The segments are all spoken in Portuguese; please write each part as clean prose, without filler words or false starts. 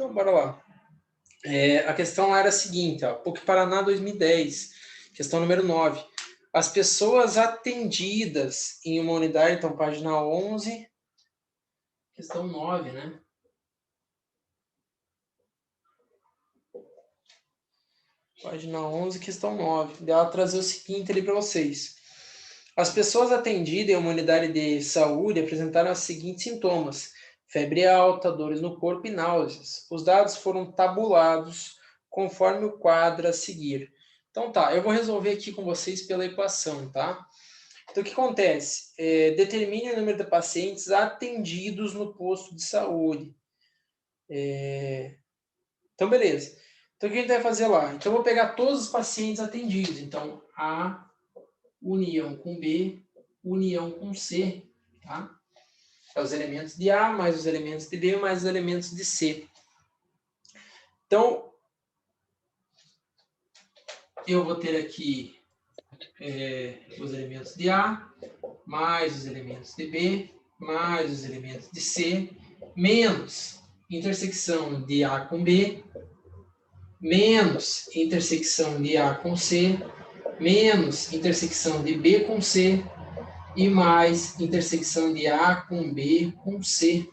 Então, bora lá. A questão era a seguinte, ó, PUC Paraná 2010, questão número 9. As pessoas atendidas em uma unidade, então, página 11, questão 9, né? Página 11, questão 9. Dela trazer o seguinte ali para vocês. As pessoas atendidas em uma unidade de saúde apresentaram os seguintes sintomas: febre alta, dores no corpo e náuseas. Os dados foram tabulados conforme o quadro a seguir. Então tá, eu vou resolver aqui com vocês pela equação, tá? Então o que acontece? Determine o número de pacientes atendidos no posto de saúde. Então beleza. Então o que a gente vai fazer lá? Então eu vou pegar todos os pacientes atendidos. Então A união com B, união com C, tá? É os elementos de A, mais os elementos de B, mais os elementos de C. Então, eu vou ter aqui os elementos de A, mais os elementos de B, mais os elementos de C, menos intersecção de A com B, menos intersecção de A com C, menos intersecção de B com C, e mais intersecção de A com B com C.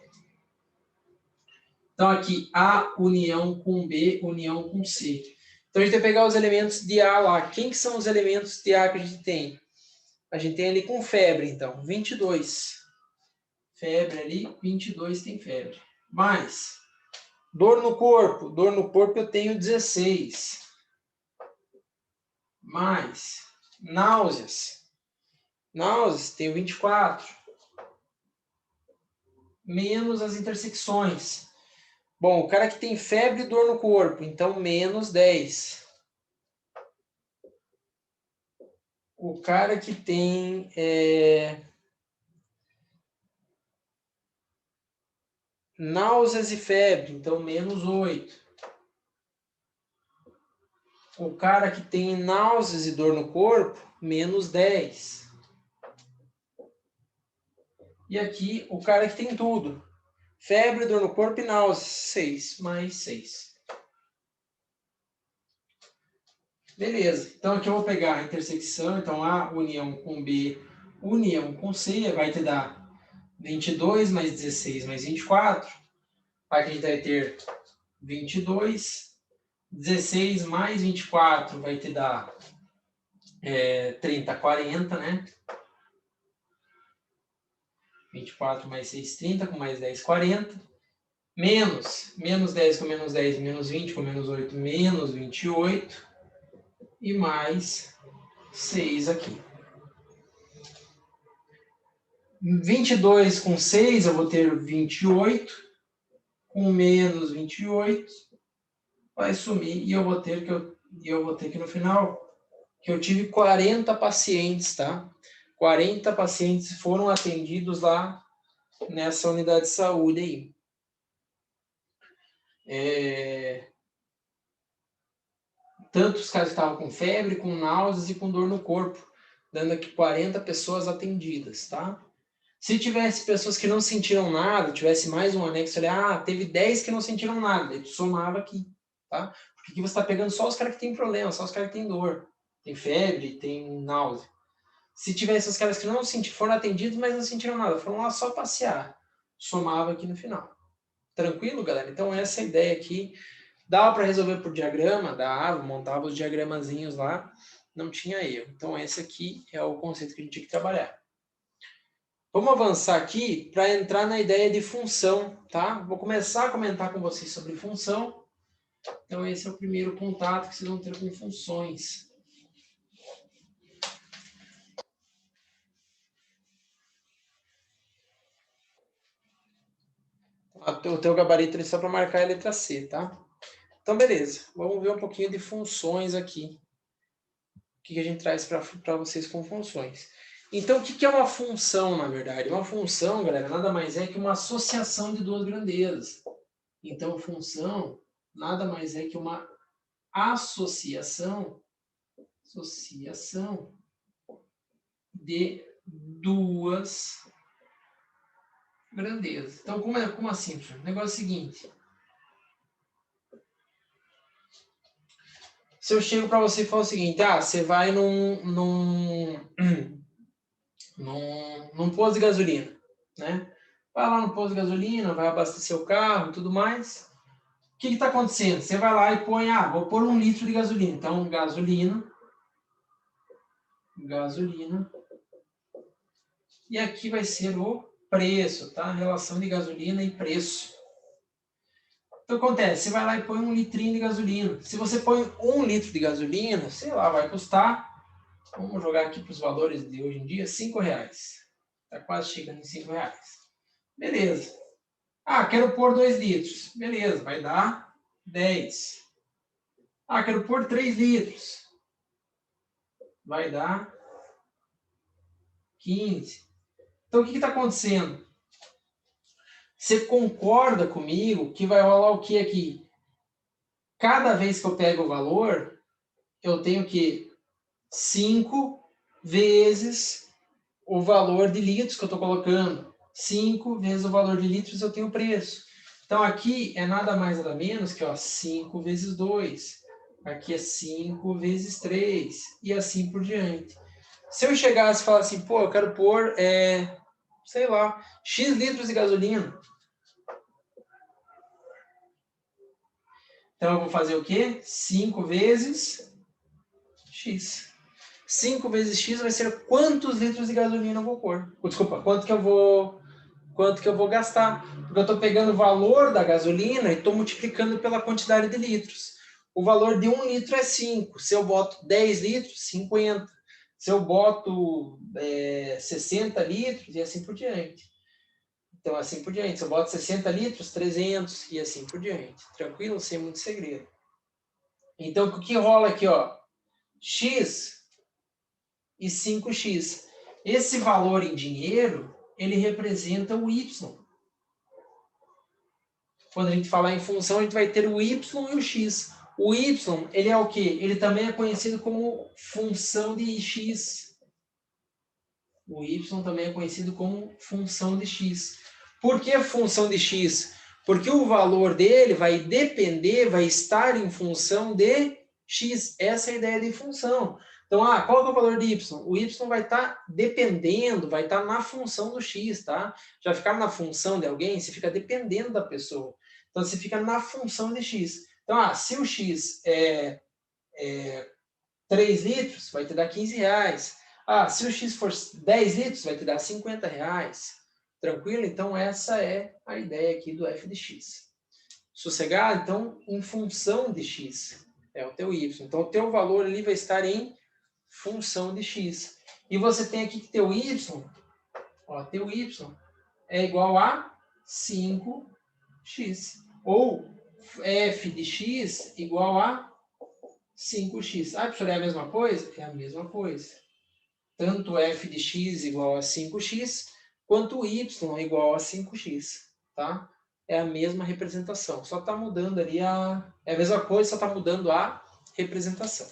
Então, aqui, A união com B, união com C. Então, a gente vai pegar os elementos de A lá. Quem que são os elementos de A que a gente tem? A gente tem ali com febre, então, 22. Febre ali, 22 tem febre. Mais, dor no corpo. Dor no corpo eu tenho 16. Mais, náuseas. Náuseas, tenho 24. Menos as intersecções. Bom, o cara que tem febre e dor no corpo, então menos 10. O cara que tem náuseas e febre, então menos 8. O cara que tem náuseas e dor no corpo, menos 10. E aqui, o cara que tem tudo. Febre, dor no corpo e náuseas, 6, mais 6. Beleza, então aqui eu vou pegar a intersecção, então A união com B, união com C, vai te dar 22 mais 16 mais 24. Aqui a gente vai ter 22. 16 mais 24 vai te dar 30, 40, né? 24 mais 6, 30, com mais 10, 40. Menos 10 com menos 10, menos 20, com menos 8, menos 28. E mais 6 aqui. 22 com 6, eu vou ter 28. Com menos 28, vai sumir. E eu vou ter que no final, que eu tive 40 pacientes, tá? 40 pacientes foram atendidos lá nessa unidade de saúde aí. Tanto os caras que estavam com febre, com náuseas e com dor no corpo, dando aqui 40 pessoas atendidas, tá? Se tivesse pessoas que não sentiram nada, tivesse mais um anexo ali, teve 10 que não sentiram nada, aí tu somava aqui, tá? Porque aqui você está pegando só os caras que têm problema, só os caras que têm dor, tem febre, tem náusea. Se tivesse os caras que não foram atendidos, mas não sentiram nada, foram lá só passear, somava aqui no final. Tranquilo, galera? Então essa é a ideia aqui. Dava para resolver por diagrama, dava, montava os diagramazinhos lá, não tinha erro. Então esse aqui é o conceito que a gente tinha que trabalhar. Vamos avançar aqui para entrar na ideia de função, tá? Vou começar a comentar com vocês sobre função. Então esse é o primeiro contato que vocês vão ter com funções. O teu gabarito é só para marcar a letra C, tá? Então, beleza. Vamos ver um pouquinho de funções aqui. O que a gente traz para vocês com funções. Então, o que é uma função, na verdade? Uma função, galera, nada mais é que uma associação de duas grandezas. Então, função nada mais é que uma associação de duas grandezas. Então, como assim? O negócio é o seguinte. Se eu chego para você e falo o seguinte, você vai num posto de gasolina, né? Vai lá no posto de gasolina, vai abastecer o carro e tudo mais. O que está acontecendo? Você vai lá e põe, vou pôr 1 litro de gasolina. Então, gasolina. E aqui vai ser o preço, tá? Relação de gasolina e preço. Então, acontece, você vai lá e põe 1 litrinho de gasolina. Se você põe 1 litro de gasolina, sei lá, vai custar, vamos jogar aqui para os valores de hoje em dia, R$5. Está quase chegando em R$5. Beleza. Quero pôr 2 litros. Beleza, vai dar 10. Quero pôr 3 litros. Vai dar 15. Então, o que está acontecendo? Você concorda comigo que vai rolar o que aqui? Cada vez que eu pego o valor, eu tenho que 5 vezes o valor de litros que eu estou colocando. 5 vezes o valor de litros eu tenho o preço. Então, aqui é nada mais nada menos que 5 vezes 2. Aqui é 5 vezes 3. E assim por diante. Se eu chegasse e falasse assim, eu quero pôr, sei lá, X litros de gasolina. Então, eu vou fazer o quê? 5 vezes X. 5 vezes X vai ser quantos litros de gasolina eu vou pôr. Desculpa, quanto que eu vou gastar. Porque eu estou pegando o valor da gasolina e estou multiplicando pela quantidade de litros. O valor de 1 litro é 5. Se eu boto 10 litros, 50. Se eu boto 60 litros e assim por diante. Então, assim por diante. Se eu boto 60 litros, 300 e assim por diante. Tranquilo? Sem muito segredo. Então, o que rola aqui, X e 5x. Esse valor em dinheiro, ele representa o Y. Quando a gente falar em função, a gente vai ter o Y e o X. O Y, ele é o quê? Ele também é conhecido como função de X. O Y também é conhecido como função de X. Por que função de X? Porque o valor dele vai depender, vai estar em função de X. Essa é a ideia de função. Então, qual é o valor de Y? O Y vai estar dependendo, vai estar na função do X, tá? Já ficar na função de alguém, você fica dependendo da pessoa. Então, você fica na função de X. Então, se o X é 3 litros, vai te dar R$15. Se o X for 10 litros, vai te dar R$50. Tranquilo? Então, essa é a ideia aqui do f de x. Sossegado? Então, em função de x é o teu y. Então, o teu valor ali vai estar em função de x. E você tem aqui que teu y, teu y é igual a 5x. Ou f de x igual a 5x. Professor, é a mesma coisa? É a mesma coisa. Tanto f de x igual a 5x, quanto y igual a 5x, tá? É a mesma representação, só está mudando ali é a mesma coisa, só está mudando a representação.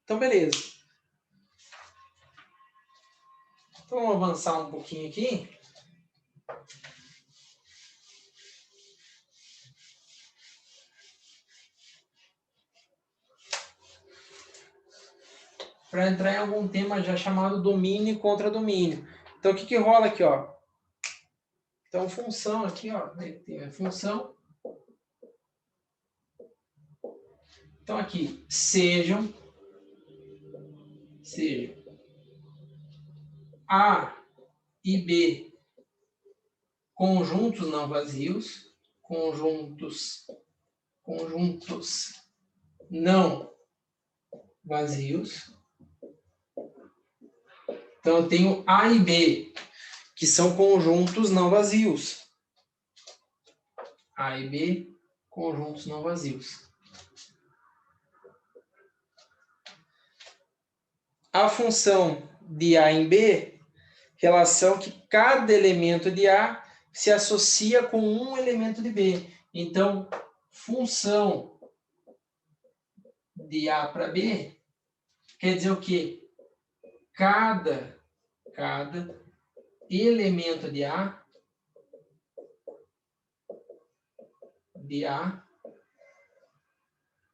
Então, beleza. Então, vamos avançar um pouquinho aqui. Para entrar em algum tema já chamado domínio e contra-domínio. Então, o que rola aqui, Então, função aqui, tem a função. Então, aqui, sejam A e B conjuntos não vazios, conjuntos não vazios. Então, eu tenho A e B, que são conjuntos não vazios. A e B, conjuntos não vazios. A função de A em B, relação que cada elemento de A se associa com um elemento de B. Então, função de A para B quer dizer o quê? Cada elemento de A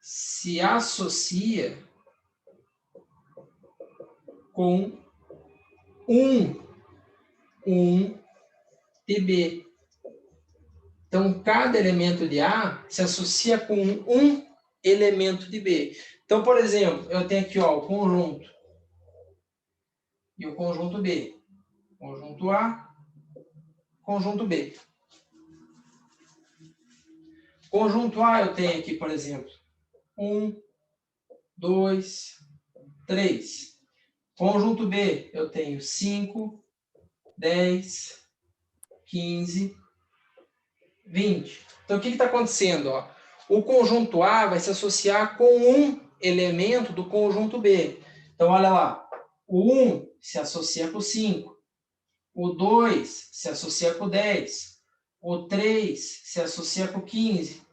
se associa com um de B. Então, cada elemento de A se associa com um elemento de B. Então, por exemplo, eu tenho aqui ó, o conjunto e o conjunto B. Conjunto A, conjunto B. Conjunto A eu tenho aqui, por exemplo, 1, 2, 3. Conjunto B eu tenho 5, 10, 15, 20. Então, o que está acontecendo? Ó? O conjunto A vai se associar com um elemento do conjunto B. Então, olha lá. O 1 se associa com o 5. O 2 se associa com o 10. O 3 se associa com o 15.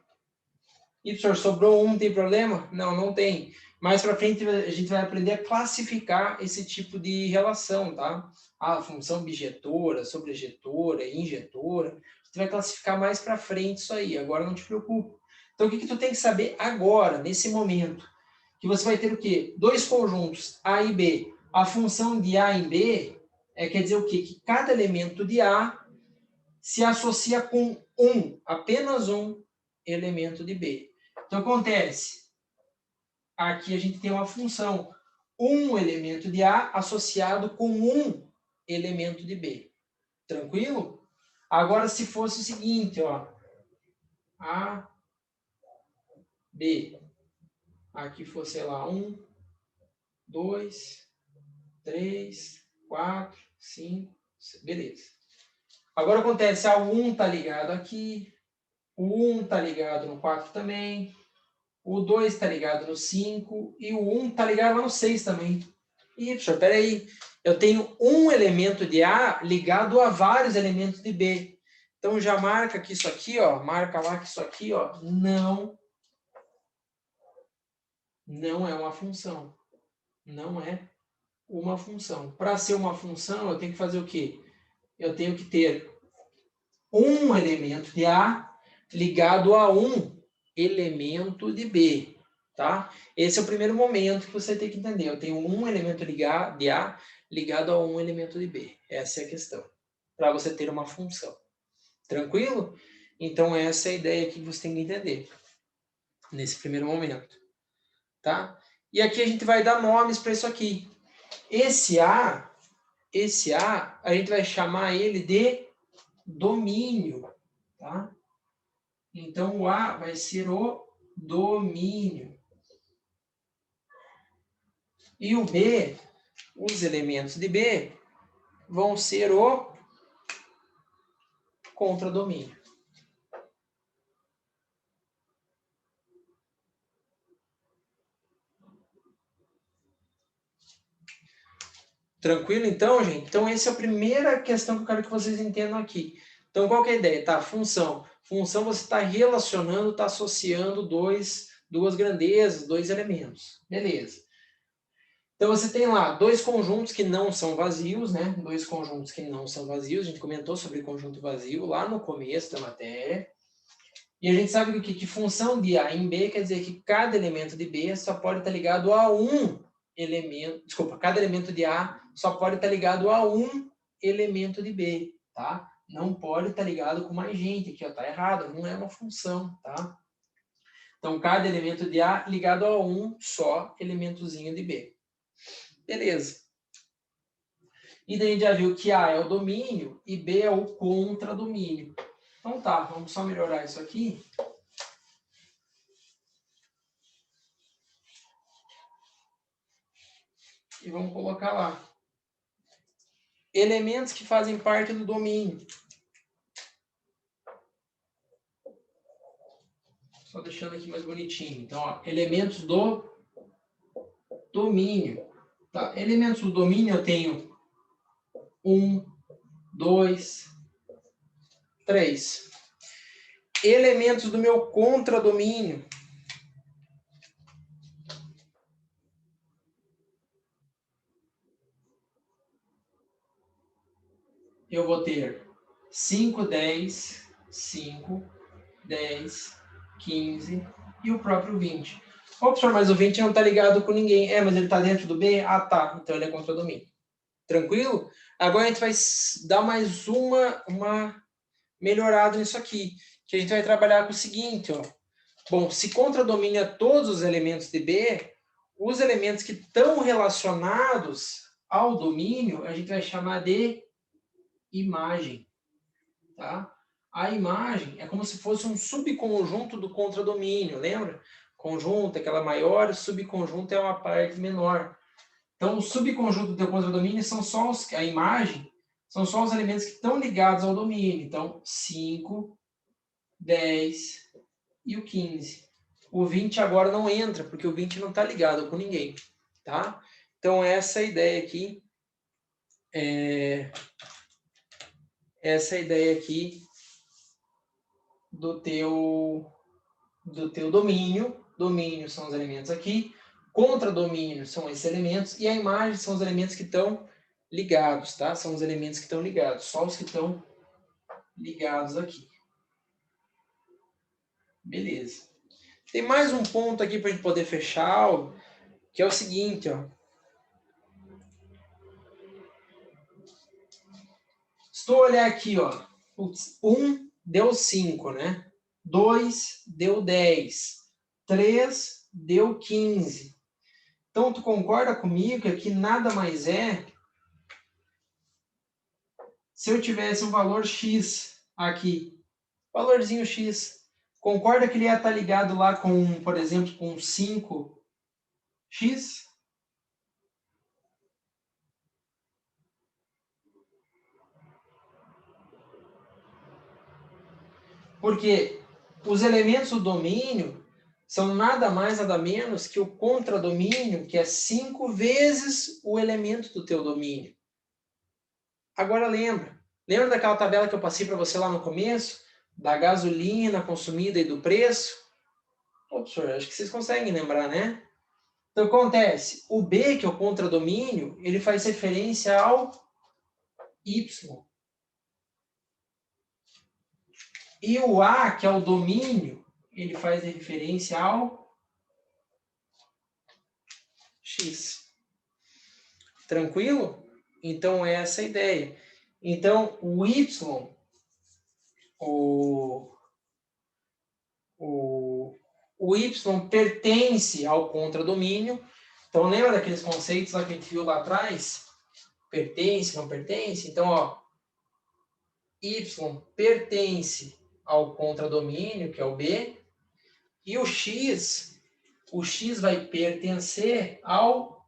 E, professor, sobrou um, tem problema? Não, não tem. Mais para frente, a gente vai aprender a classificar esse tipo de relação, tá? A função bijetora, sobrejetora, injetora. Você vai classificar mais para frente isso aí. Agora não te preocupa. Então, o que tu tem que saber agora, nesse momento? Que você vai ter o quê? Dois conjuntos, A e B. A função de A em B quer dizer o quê? Que cada elemento de A se associa com apenas um elemento de B. Então, acontece, aqui a gente tem uma função, um elemento de A associado com um elemento de B. Tranquilo? Agora, se fosse o seguinte, ó, A, B, aqui fosse, sei lá, 1, 2, 3, 4, 5, beleza. Agora acontece, o 1 está ligado aqui, o 1 está ligado no 4 também, o 2 está ligado no 5 e o 1 está ligado lá no 6 também. Ih, professor, peraí. Eu tenho um elemento de A ligado a vários elementos de B. Então, já marca que isso aqui, ó, marca lá que isso aqui, ó, não é uma função. Não é uma função. Para ser uma função, eu tenho que fazer o quê? Eu tenho que ter um elemento de A ligado a um elemento de B, tá? Esse é o primeiro momento que você tem que entender. Eu tenho um elemento de A ligado a um elemento de B. Essa é a questão. Para você ter uma função. Tranquilo? Então, essa é a ideia que você tem que entender. Nesse primeiro momento. Tá? E aqui a gente vai dar nomes para isso aqui. Esse A, a gente vai chamar ele de domínio. Tá? Então, o A vai ser o domínio. E o B, os elementos de B, vão ser o contradomínio. Tranquilo, então, gente? Então, essa é a primeira questão que eu quero que vocês entendam aqui. Então, qual que é a ideia? Tá, função. Função você está relacionando, está associando duas grandezas, dois elementos. Beleza. Então, você tem lá dois conjuntos que não são vazios, né? Dois conjuntos que não são vazios. A gente comentou sobre conjunto vazio lá no começo da matéria. E a gente sabe que função de A em B quer dizer que cada elemento de B só pode estar ligado a um elemento. Desculpa, cada elemento de A só pode estar ligado a um elemento de B, tá? Não pode estar ligado com mais gente, aqui ó, tá errado, não é uma função, tá? Então, cada elemento de A ligado a um só elementozinho de B. Beleza. E daí a gente já viu que A é o domínio e B é o contradomínio. Então tá, vamos só melhorar isso aqui. E vamos colocar lá. Elementos que fazem parte do domínio. Só deixando aqui mais bonitinho. Então, ó, elementos do domínio. Tá? Elementos do domínio eu tenho 1, 2, 3. Elementos do meu contradomínio. Eu vou ter 5, 10, 5, 10, 15 e o próprio 20. Ô, professor, mas o 20 não está ligado com ninguém. Mas ele está dentro do B? Ah, tá. Então ele é contradomínio. Tranquilo? Agora a gente vai dar mais uma melhorada nisso aqui. Que a gente vai trabalhar com o seguinte, ó. Bom, se contradomínio é todos os elementos de B, os elementos que estão relacionados ao domínio, a gente vai chamar de imagem. Tá? A imagem é como se fosse um subconjunto do contradomínio, lembra? Conjunto é aquela maior, o subconjunto é uma parte menor. Então, o subconjunto do teu contradomínio são só a imagem, são só os elementos que estão ligados ao domínio. Então, 5, 10 e o 15. O 20 agora não entra, porque o 20 não está ligado com ninguém. Tá? Então, essa é a ideia aqui. Essa é a ideia aqui do teu domínio. Domínio são os elementos aqui. Contradomínio são esses elementos. E a imagem são os elementos que estão ligados, tá? São os elementos que estão ligados. Só os que estão ligados aqui. Beleza. Tem mais um ponto aqui para a gente poder fechar a aula, que é o seguinte, ó. Se tu olhar aqui, ó. 1 deu 5, né? 2 deu 10. 3 deu 15. Então, tu concorda comigo que aqui nada mais é se eu tivesse um valor X aqui, valorzinho X, concorda que ele ia estar ligado lá com, por exemplo, com 5X? Porque os elementos do domínio são nada mais, nada menos que o contradomínio, que é 5 vezes o elemento do teu domínio. Agora lembra daquela tabela que eu passei para você lá no começo? Da gasolina consumida e do preço? Ô, professor, acho que vocês conseguem lembrar, né? Então, acontece, o B, que é o contradomínio, ele faz referência ao Y. E o A, que é o domínio, ele faz referência ao X. Tranquilo? Então, é essa a ideia. Então, o Y, o Y pertence ao contradomínio. Então, lembra daqueles conceitos lá que a gente viu lá atrás? Pertence, não pertence? Então, ó, Y pertence ao contradomínio, que é o B, e o X vai pertencer ao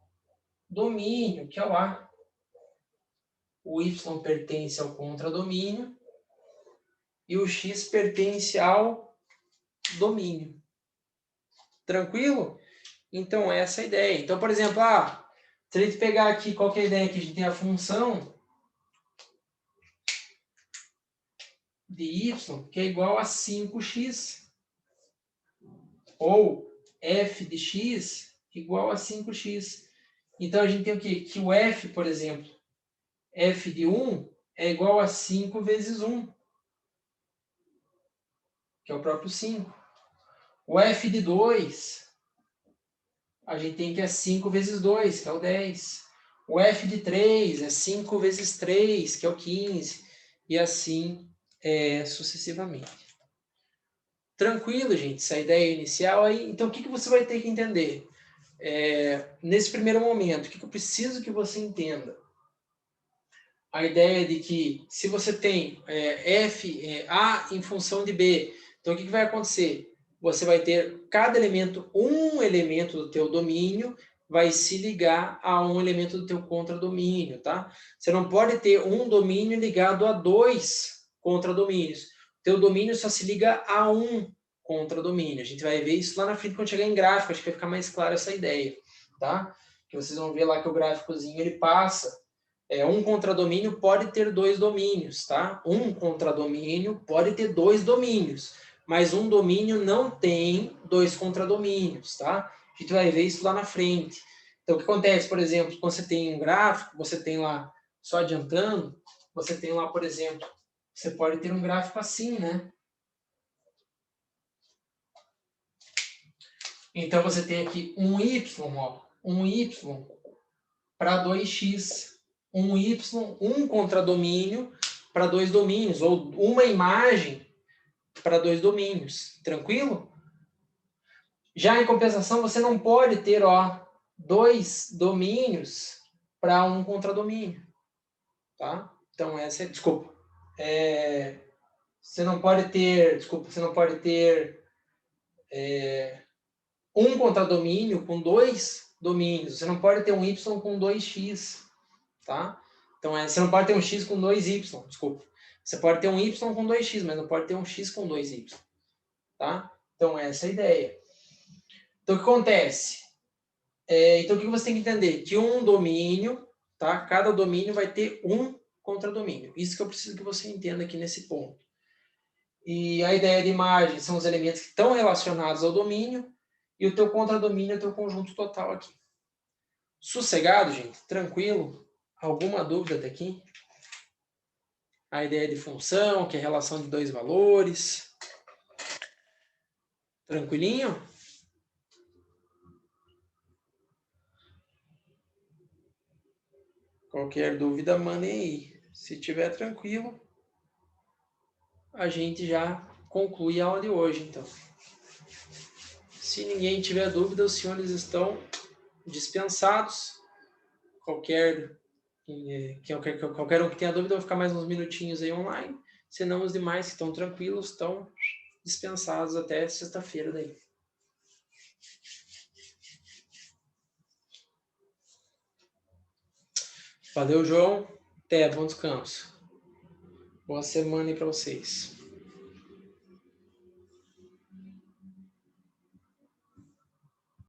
domínio, que é o A. O Y pertence ao contradomínio e o X pertence ao domínio. Tranquilo? Então, essa é a ideia. Então, por exemplo, se a gente pegar aqui, qual que é a ideia aqui? A gente tem a função de y, que é igual a 5x. Ou f de x igual a 5x. Então, a gente tem o quê? Que o f, por exemplo, f de 1 é igual a 5 vezes 1, que é o próprio 5. O f de 2, a gente tem que é 5 vezes 2, que é o 10. O f de 3 é 5 vezes 3, que é o 15. E assim sucessivamente. Tranquilo, gente, essa é a ideia inicial aí. Então, o que você vai ter que entender? Nesse primeiro momento, o que eu preciso que você entenda? A ideia de que se você tem A em função de B, então o que vai acontecer? Você vai ter cada elemento, um elemento do teu domínio vai se ligar a um elemento do teu contradomínio, tá? Você não pode ter um domínio ligado a 2 contradomínios. O teu domínio só se liga a um contradomínio. A gente vai ver isso lá na frente quando chegar em gráfico, acho que vai ficar mais claro essa ideia, tá? Que vocês vão ver lá que o gráficozinho ele passa. Um contradomínio pode ter 2 domínios, tá? Um contradomínio pode ter 2 domínios, mas um domínio não tem 2 contradomínios, tá? A gente vai ver isso lá na frente. Então, o que acontece, por exemplo, quando você tem um gráfico, você tem lá, só adiantando, você tem lá, por exemplo, você pode ter um gráfico assim, né? Então, você tem aqui um y, ó, um y para 2x, um y, um contradomínio para 2 domínios, ou uma imagem para 2 domínios. Tranquilo? Já em compensação, você não pode ter, ó, 2 domínios para um contradomínio. Tá? Então, essa é... Desculpa. Você não pode ter... Desculpa, você não pode ter um contradomínio com 2 domínios. Você não pode ter um y com 2x. Tá? Então, você não pode ter um x com 2y. Desculpa. Você pode ter um y com 2x, mas não pode ter um x com 2y. Tá? Então, essa é a ideia. Então, o que acontece? Então, o que você tem que entender? Que um domínio, tá? Cada domínio vai ter um contradomínio. Isso que eu preciso que você entenda aqui nesse ponto. E a ideia de imagem são os elementos que estão relacionados ao domínio, e o teu contradomínio é o teu conjunto total aqui. Sossegado, gente? Tranquilo? Alguma dúvida até aqui? A ideia de função, que é a relação de dois valores. Tranquilinho? Qualquer dúvida, mandem aí. Se tiver tranquilo, a gente já conclui a aula de hoje, então. Se ninguém tiver dúvida, os senhores estão dispensados. Qualquer um que tenha dúvida, eu vou ficar mais uns minutinhos aí online. Senão, os demais que estão tranquilos estão dispensados até sexta-feira daí. Valeu, João. Até, bom descanso. Boa semana aí para vocês.